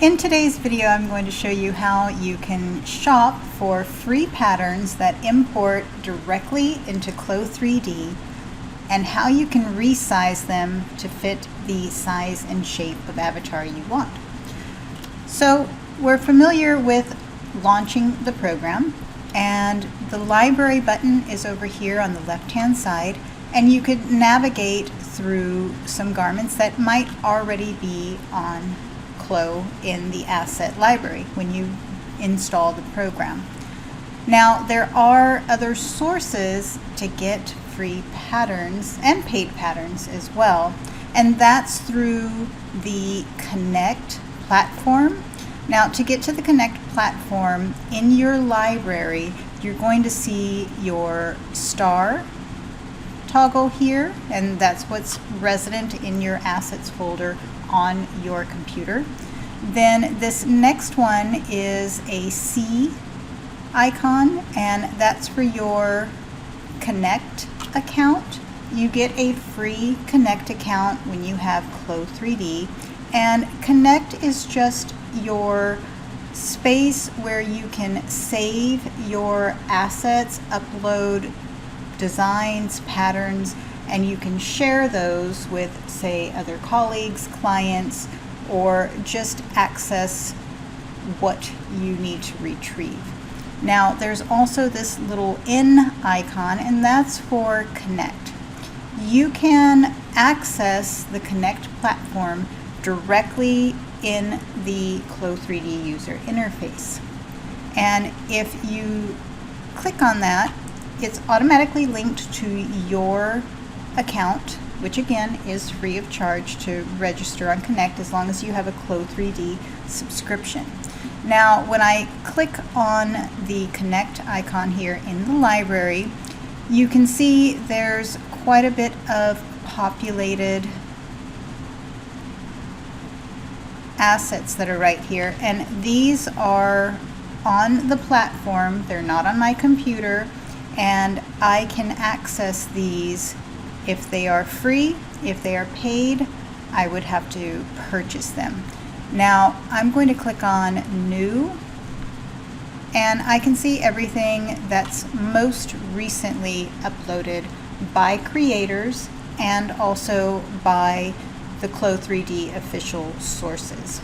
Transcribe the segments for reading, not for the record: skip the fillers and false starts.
In today's video, I'm going to show you how you can shop for free patterns that import directly into CLO3D and how you can resize them to fit the size and shape of avatar you want. So we're familiar with launching the program, and the library button is over here on the left-hand side, and you could navigate through some garments that might already be on CLO in the asset library when you install the program. Now, there are other sources to get free patterns and paid patterns as well, and that's through the Connect platform. Now, to get to the Connect platform in your library, you're going to see your star toggle here, and that's what's resident in your assets folder on your computer. Then this next one is a C icon, and that's for your Connect account. You get a free Connect account when you have CLO3D, and Connect is just your space where you can save your assets, upload designs, patterns, and you can share those with, say, other colleagues, clients, or just access what you need to retrieve. Now, there's also this little N icon, and that's for Connect. You can access the Connect platform directly in the CLO3D user interface. And if you click on that, it's automatically linked to your account, which again is free of charge to register on Connect as long as you have a CLO3D subscription. Now, when I click on the Connect icon here in the library, you can see there's quite a bit of populated assets that are right here, and these are on the platform. They're not on my computer, and I can access these if they are free. If they are paid, I would have to purchase them. Now, I'm going to click on New, and I can see everything that's most recently uploaded by creators and also by the CLO3D official sources.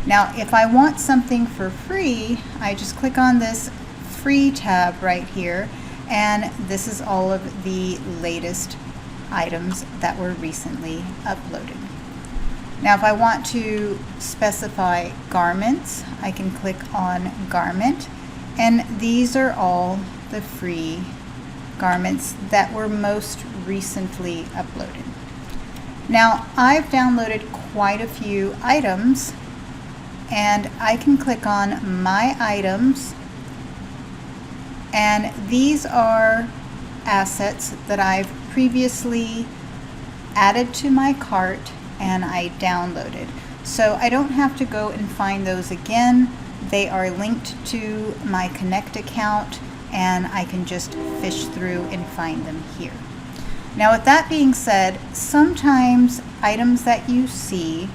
Now, if I want something for free, I just click on this Free tab right here, and this is all of the latest items that were recently uploaded. Now, if I want to specify garments, I can click on Garment, and these are all the free garments that were most recently uploaded. Now, I've downloaded quite a few items, and I can click on My Items, and these are assets that I've previously added to my cart and I downloaded. So I don't have to go and find those again. They are linked to my Connect account, and I can just fish through and find them here. Now, with that being said, sometimes items that you see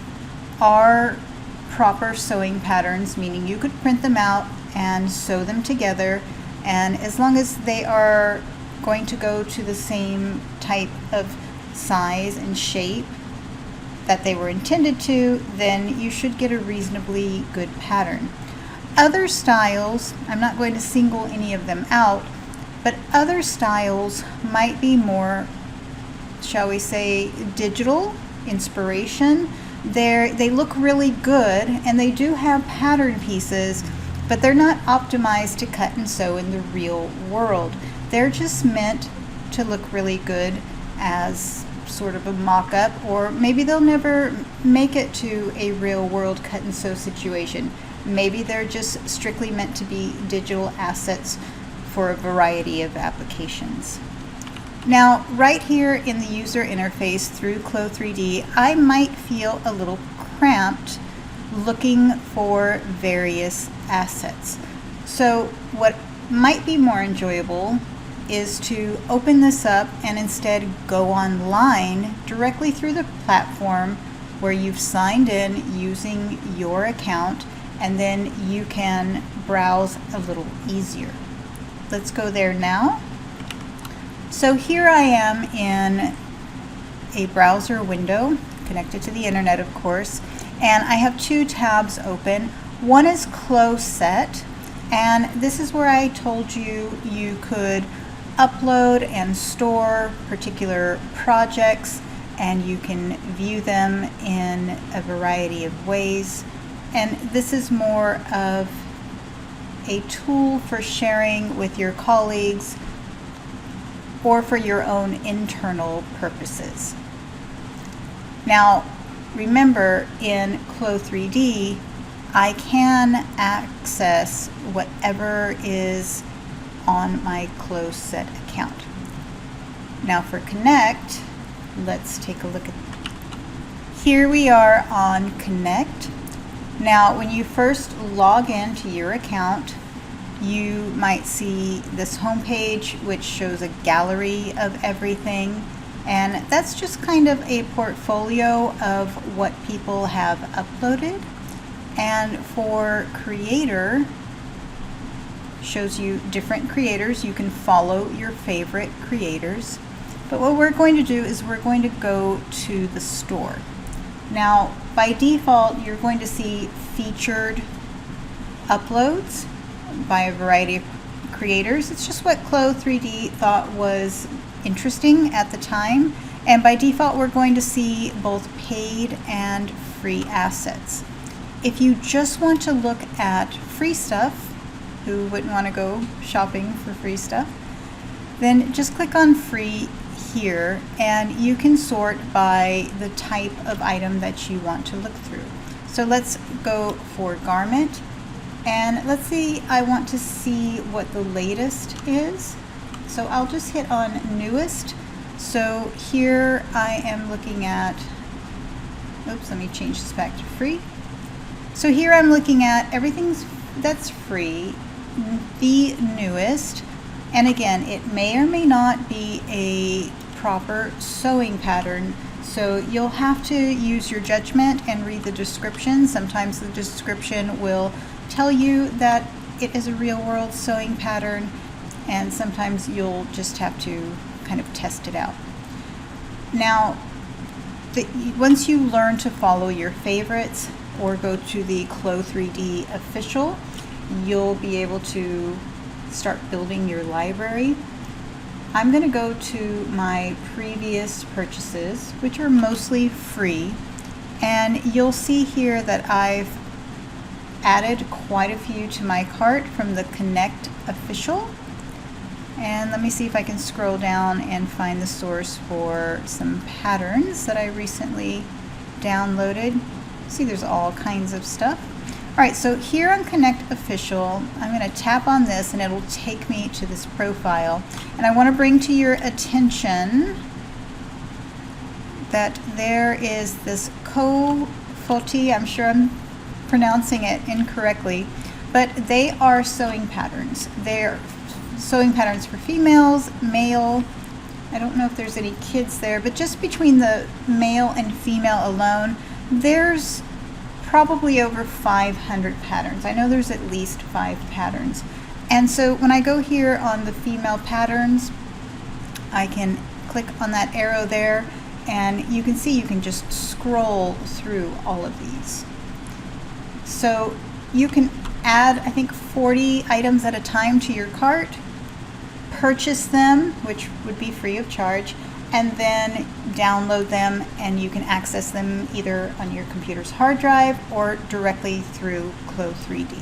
are proper sewing patterns, meaning you could print them out and sew them together, and as long as they are going to go to the same type of size and shape that they were intended to, then you should get a reasonably good pattern. Other styles, I'm not going to single any of them out, but other styles might be more, shall we say, digital inspiration. They look really good, and they do have pattern pieces, but they're not optimized to cut and sew in the real world. They're just meant to look really good as sort of a mock-up, or maybe they'll never make it to a real world cut and sew situation. Maybe they're just strictly meant to be digital assets for a variety of applications. Now, right here in the user interface through CLO3D, I might feel a little cramped looking for various assets. So what might be more enjoyable is to open this up and instead go online directly through the platform where you've signed in using your account, and then you can browse a little easier. Let's go there now. So here I am in a browser window connected to the internet, of course, and I have two tabs open. One is CLO-Set, and this is where I told you you could upload and store particular projects, and you can view them in a variety of ways. And this is more of a tool for sharing with your colleagues or for your own internal purposes. Now, remember, in CLO3D, I can access whatever is on my CLO-Set account. Now for Connect, let's take a look at here. We are on Connect. Now when you first log into your account, you might see this home page which shows a gallery of everything, and that's just kind of a portfolio of what people have uploaded. And for Creator, shows you different creators. You can follow your favorite creators. But what we're going to do is we're going to go to the store. Now, by default, you're going to see featured uploads by a variety of creators. It's just what CLO3D thought was interesting at the time. And by default, we're going to see both paid and free assets. If you just want to look at free stuff, who wouldn't want to go shopping for free stuff, then just click on free here, and you can sort by the type of item that you want to look through. So let's go for garment, and let's see, I want to see what the latest is. So I'll just hit on newest. So here I am looking at, oops, let me change this back to free. So here I'm looking at everything that's free, the newest, and again, it may or may not be a proper sewing pattern, so you'll have to use your judgment and read the description. Sometimes the description will tell you that it is a real-world sewing pattern, and sometimes you'll just have to kind of test it out. Now, once you learn to follow your favorites or go to the CLO3D official, you'll be able to start building your library. I'm going to go to my previous purchases, which are mostly free, and you'll see here that I've added quite a few to my cart from the Connect official. And let me see if I can scroll down and find the source for some patterns that I recently downloaded. See, there's all kinds of stuff. All right, so here on Connect Official, I'm going to tap on this and it'll take me to this profile. And I want to bring to your attention that there is this Kofoti, I'm sure I'm pronouncing it incorrectly, but they are sewing patterns. They're sewing patterns for females, male. I don't know if there's any kids there, but just between the male and female alone, there's probably over 500 patterns. I know there's at least 5 patterns. And so when I go here on the female patterns, I can click on that arrow there, and you can see you can just scroll through all of these. So you can add, I think, 40 items at a time to your cart, purchase them, which would be free of charge, and then download them, and you can access them either on your computer's hard drive or directly through CLO3D.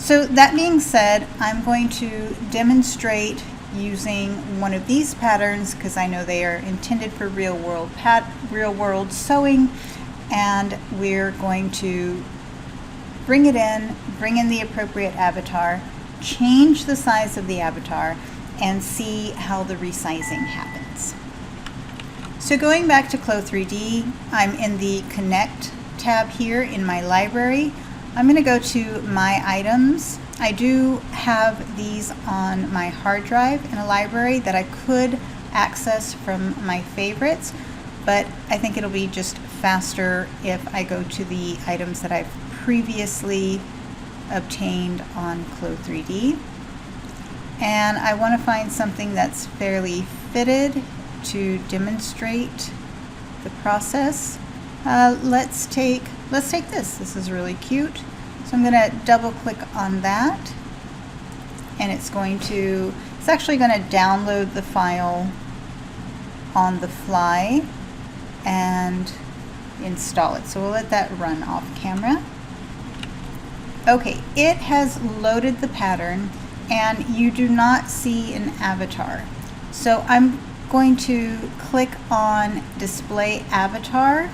So that being said, I'm going to demonstrate using one of these patterns because I know they are intended for real world sewing, and we're going to bring in the appropriate avatar, change the size of the avatar, and see how the resizing happens. So going back to CLO3D, I'm in the Connect tab here in my library. I'm going to go to My Items. I do have these on my hard drive in a library that I could access from my favorites, but I think it'll be just faster if I go to the items that I've previously obtained on CLO3D. And I want to find something that's fairly fitted to demonstrate the process. Let's take this. This is really cute. So I'm going to double click on that, and it's actually going to download the file on the fly and install it. So we'll let that run off camera. Okay, it has loaded the pattern, and you do not see an avatar. So I'm going to click on Display Avatar,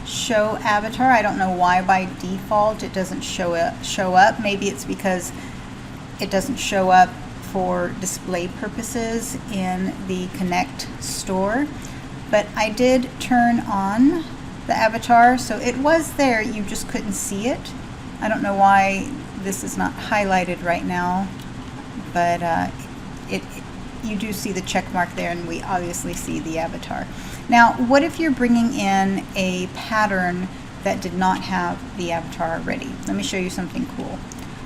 Show Avatar. I don't know why by default it doesn't show up. Maybe it's because it doesn't show up for display purposes in the Connect store. But I did turn on the avatar, so it was there, you just couldn't see it. I don't know why this is not highlighted right now, but you do see the check mark there, and we obviously see the avatar. Now, what if you're bringing in a pattern that did not have the avatar already? Let me show you something cool.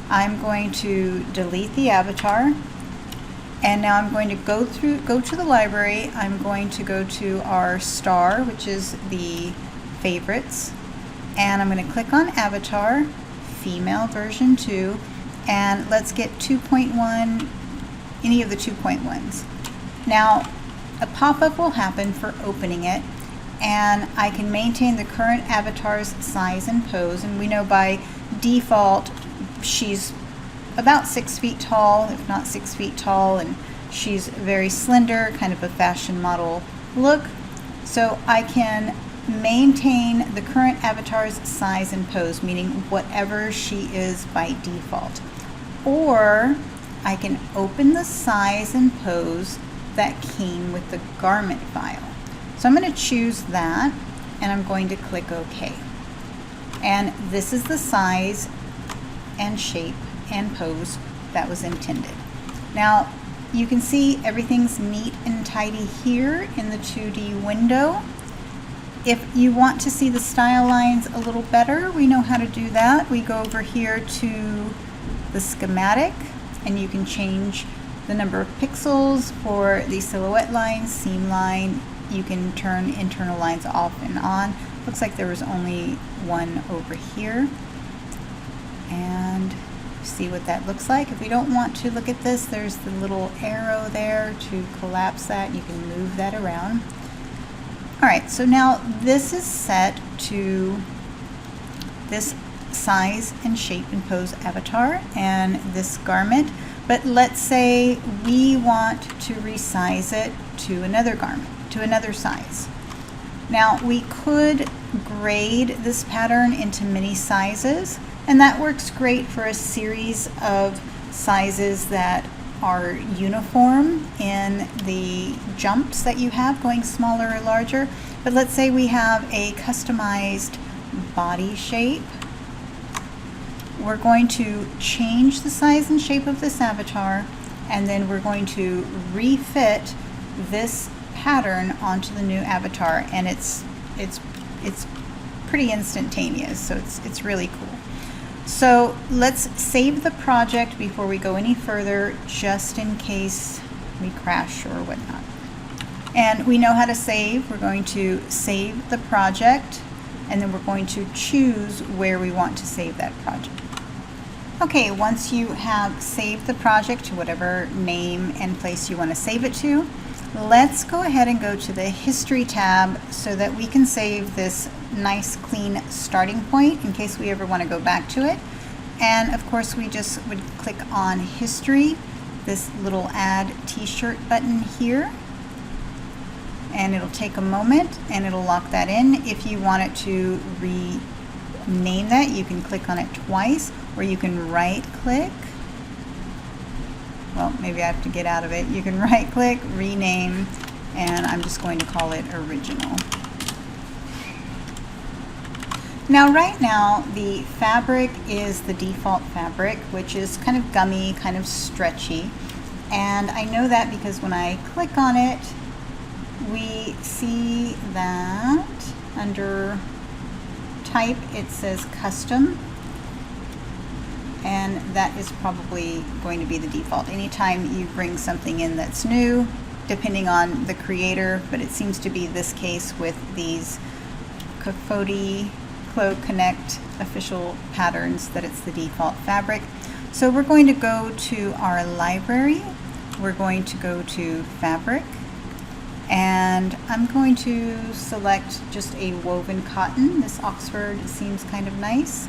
I'm going to delete the avatar, and now I'm going to go to the library. I'm going to go to our star, which is the favorites, and I'm going to click on Avatar, Female version 2, and let's get 2.1, any of the 2.1s. Now, a pop-up will happen for opening it, and I can maintain the current avatar's size and pose, and we know by default she's about 6 feet tall, if not 6 feet tall, and she's very slender, kind of a fashion model look. So I can maintain the current avatar's size and pose, meaning whatever she is by default. Or I can open the size and pose that came with the garment file. So I'm going to choose that, and I'm going to click OK. And this is the size and shape and pose that was intended. Now you can see everything's neat and tidy here in the 2D window. If you want to see the style lines a little better, we know how to do that. We go over here to the schematic, and you can change the number of pixels for the silhouette line, seam line. You can turn internal lines off and on. Looks like there was only one over here. And see what that looks like. If we don't want to look at this, there's the little arrow there to collapse that. You can move that around. Alright, so now this is set to this size and shape and pose avatar and this garment, but let's say we want to resize it to another garment, to another size. Now we could grade this pattern into many sizes, and that works great for a series of sizes that are uniform in the jumps that you have, going smaller or larger. But let's say we have a customized body shape. We're going to change the size and shape of this avatar, and then we're going to refit this pattern onto the new avatar, and it's pretty instantaneous, so it's really cool. So let's save the project before we go any further, just in case we crash or whatnot. And we know how to save. We're going to save the project, and then we're going to choose where we want to save that project. Okay, once you have saved the project to whatever name and place you want to save it to, let's go ahead and go to the History tab so that we can save this nice clean starting point in case we ever want to go back to it. And of course we just would click on History, this little Add T-shirt button here, and it'll take a moment and it'll lock that in. If you want it to rename that, you can click on it twice, or you can right click. Well, maybe I have to get out of it. You can right click, rename, and I'm just going to call it Original. Now right now the fabric is the default fabric, which is kind of gummy, kind of stretchy, and I know that because when I click on it, we see that under type it says custom, and that is probably going to be the default. Anytime you bring something in that's new, depending on the creator, but it seems to be this case with these CLO-Connect official patterns that it's the default fabric. So we're going to go to our library, we're going to go to fabric, and I'm going to select just a woven cotton. This Oxford seems kind of nice,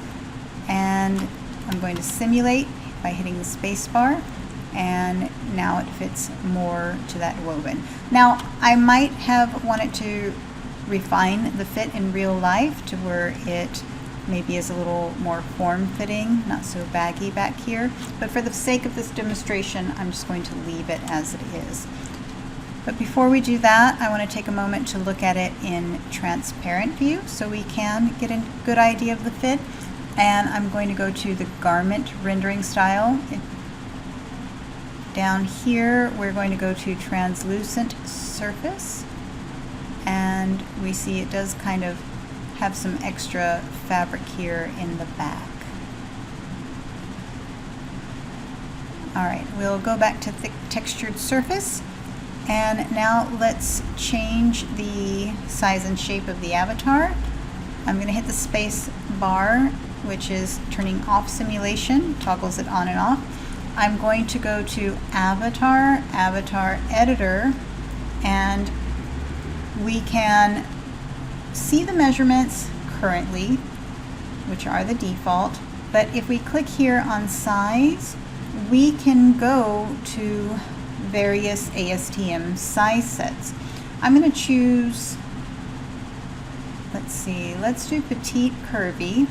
and I'm going to simulate by hitting the space bar, and now it fits more to that woven. Now I might have wanted to refine the fit in real life to where it maybe is a little more form-fitting, not so baggy back here, but for the sake of this demonstration I'm just going to leave it as it is. But before we do that, I want to take a moment to look at it in transparent view so we can get a good idea of the fit. And I'm going to go to the garment rendering style. Down here we're going to go to translucent surface, and we see it does kind of have some extra fabric here in the back. Alright, we'll go back to thick textured surface, and now let's change the size and shape of the avatar. I'm going to hit the space bar, which is turning off simulation, toggles it on and off. I'm going to go to avatar, avatar editor, and we can see the measurements currently, which are the default, but if we click here on size, we can go to various ASTM size sets. I'm going to choose, let's see, let's do petite curvy,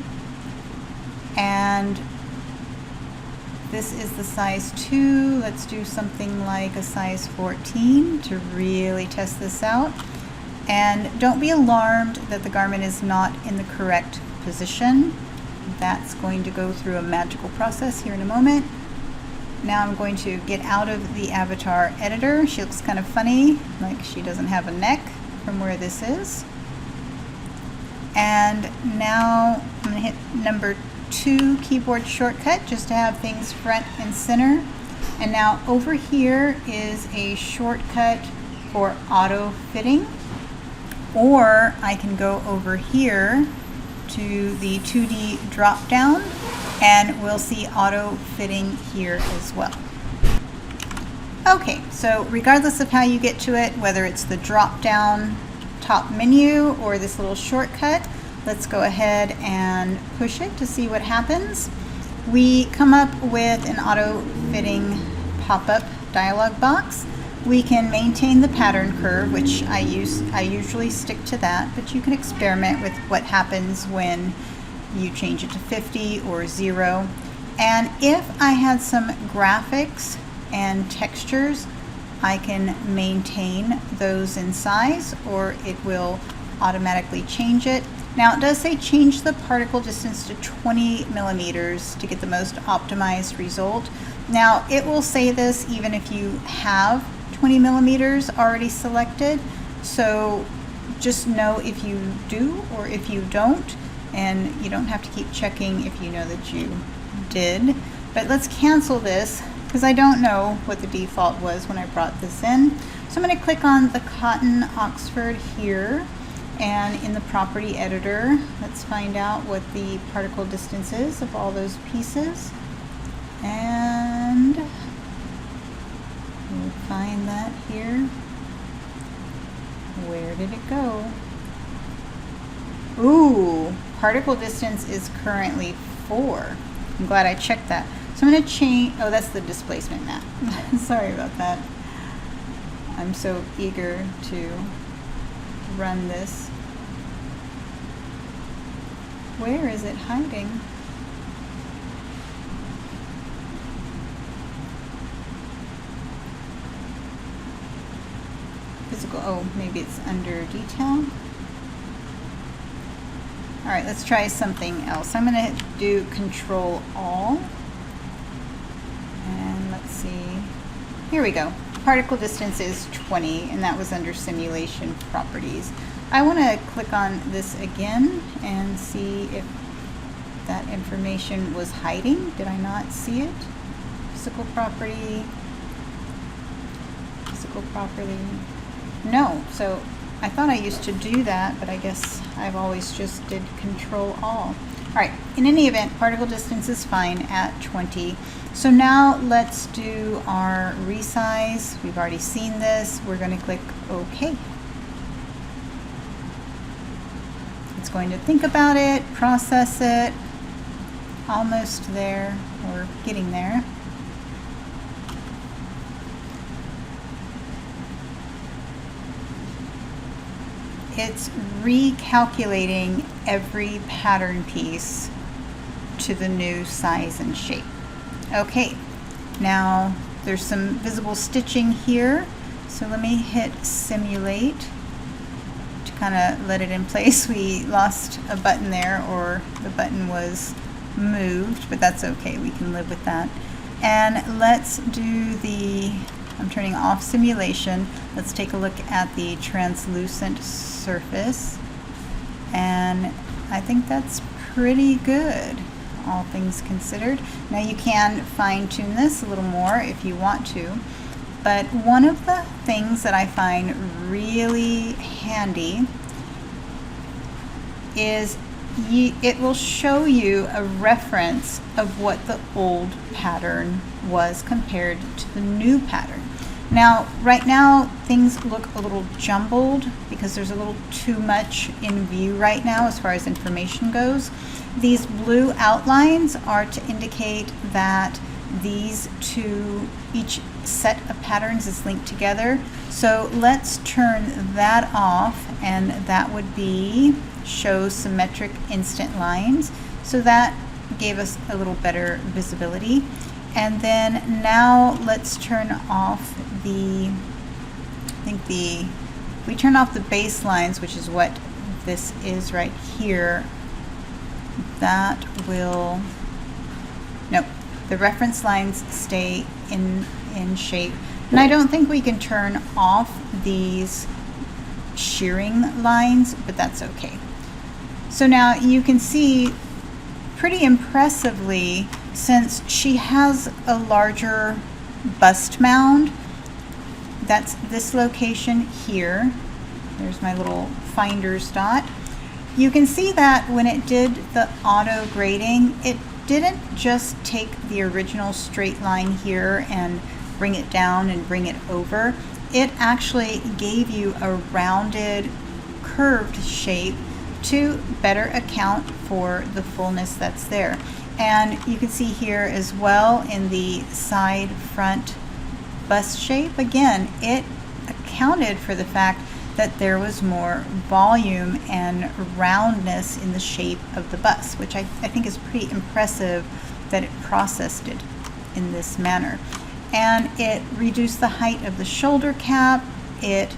and this is the size 2. Let's do something like a size 14 to really test this out. And don't be alarmed that the garment is not in the correct position. That's going to go through a magical process here in a moment. Now I'm going to get out of the avatar editor. She looks kind of funny, like she doesn't have a neck from where this is. And now I'm going to hit number 2 keyboard shortcut just to have things front and center. And now over here is a shortcut for auto fitting, or I can go over here to the 2D drop down and we'll see auto fitting here as well. Okay, so regardless of how you get to it, whether it's the drop down top menu or this little shortcut, let's go ahead and push it to see what happens. We come up with an auto fitting pop-up dialog box. We can maintain the pattern curve, which I usually stick to that, but you can experiment with what happens when you change it to 50 or 0. And if I had some graphics and textures, I can maintain those in size, or it will automatically change it. Now it does say change the particle distance to 20 millimeters to get the most optimized result. Now it will say this even if you have 20 millimeters already selected, so just know if you do or if you don't, and you don't have to keep checking if you know that you did. But let's cancel this because I don't know what the default was when I brought this in. So I'm going to click on the cotton Oxford here, and in the property editor, let's find out what the particle distance is of all those pieces. And we'll find that here. Where did it go? Ooh, particle distance is currently 4. I'm glad I checked that. So I'm going to change, oh, that's the displacement map. Sorry about that. I'm so eager to run this. Where is it hiding? Physical, oh, maybe it's under detail. All right, let's try something else. I'm going to do Control All. And let's see. Here we go. particle distance is 20, and that was under simulation properties. I want to click on this again and see if that information was hiding. Did I not see it? Physical property. No, so I thought I used to do that, but I guess I've always just did Control All. All right, in any event, particle distance is fine at 20. So now let's do our resize. We've already seen this. We're going to click OK. It's going to think about it, process it. Almost there, or getting there. It's recalculating every pattern piece to the new size and shape. Okay, now there's some visible stitching here, so let me hit simulate to kind of let it in place. We lost a button there, or the button was moved, but that's okay, we can live with that. And let's do I'm turning off simulation. Let's take a look at the translucent surface, and I think that's pretty good, all things considered. Now you can fine-tune this a little more if you want to, but one of the things that I find really handy is it will show you a reference of what the old pattern was compared to the new pattern. Now, right now, things look a little jumbled because there's a little too much in view right now as far as information goes. These blue outlines are to indicate that these two, each set of patterns is linked together. So let's turn that off, and that would be show symmetric instant lines. So that gave us a little better visibility. And then now let's turn off we turn off the baselines, which is what this is right here. That will, no, the reference lines stay in shape. And I don't think we can turn off these shearing lines, but that's okay. So now you can see pretty impressively, since she has a larger bust mound, that's this location here. There's my little finder's dot. You can see that when it did the auto grading, it didn't just take the original straight line here and bring it down and bring it over. It actually gave you a rounded, curved shape to better account for the fullness that's there. And you can see here as well in the side front bust shape, again, it accounted for the fact that there was more volume and roundness in the shape of the bust, which I think is pretty impressive that it processed it in this manner. And it reduced the height of the shoulder cap. It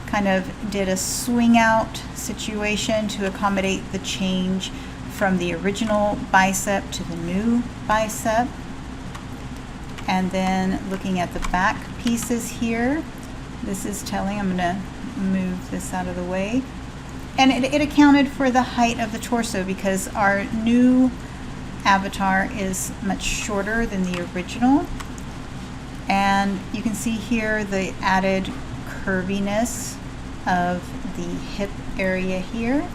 kind of did a swing out situation to accommodate the change from the original bicep to the new bicep. And then looking at the back pieces here, this is telling, I'm going to move this out of the way. And it accounted for the height of the torso because our new avatar is much shorter than the original. And you can see here the added curviness of the hip area here.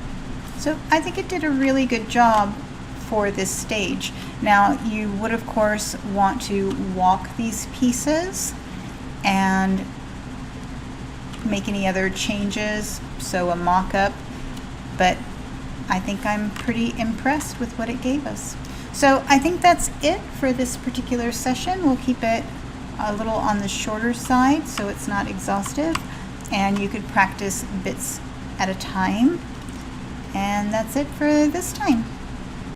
So I think it did a really good job for this stage. Now you would of course want to walk these pieces and make any other changes, so a mock-up, but I think I'm pretty impressed with what it gave us. So I think that's it for this particular session. We'll keep it a little on the shorter side so it's not exhaustive, and you could practice bits at a time. And that's it for this time.